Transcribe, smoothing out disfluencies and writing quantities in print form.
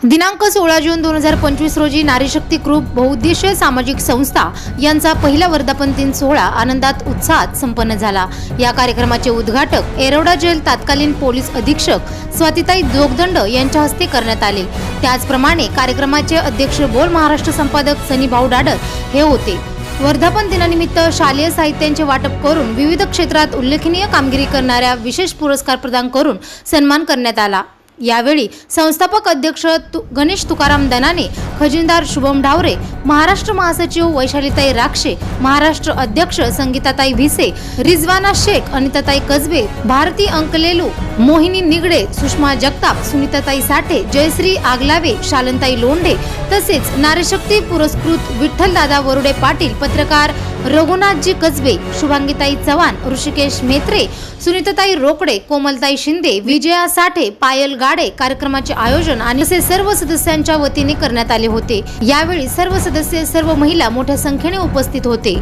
दिनांक 16 जून 2025 रोजी नारीशक्ती ग्रुप बहुउद्देशीय सामाजिक संस्था यांचा पहिला वर्धापन दिन सोहळा आनंदात उत्साहात संपन्न झाला। या कार्यक्रमाचे उद्घाटक येरवडा जेल तत्कालीन पोलीस अधीक्षक स्वातीताई जोगदंड यांच्या हस्ते करण्यात आले। त्याचप्रमाणे कार्यक्रमाचे अध्यक्ष बोल महाराष्ट्र संपादक सनी भाऊ डाडर हे होते। वर्धापन दिनानिमित्त शालेय साहित्यांचे वाटप करून विविध क्षेत्रात उल्लेखनीय कामगिरी करणाऱ्या विशेष पुरस्कार प्रदान करून सन्मान करण्यात आला। यावेळी संस्थापक अध्यक्ष गणेश तुकाराम दनाने, खजिनदार शुभम ढावरे, महाराष्ट्र महासचिव वैशालीताई राक्षे, महाराष्ट्र अध्यक्ष संगीताताई भिसे, रिजवाना शेख, अनिताताई कसबे, भारती अंकलेलू, मोहिनी निगडे, सुषमा जगताप, सुनीताताई साठे, जयश्री आगलावे, शालनताई लोंढे तसेच नारीशक्ती पुरस्कृत विठ्ठलदादा वरुडे पाटील, पत्रकार रघुनाथजी कसबे, शुभांगीताई चव्हाण, ऋषिकेश मेत्रे, सुनीताताई रोकडे, कोमलताई शिंदे, विजया साठे, पायल गाडे कार्यक्रमाचे आयोजन आणि असे सर्व सदस्यांच्या वतीने करण्यात आले होते। यावेळी सर्व सदस्य, सर्व महिला मोठ्या संख्येने उपस्थित होते।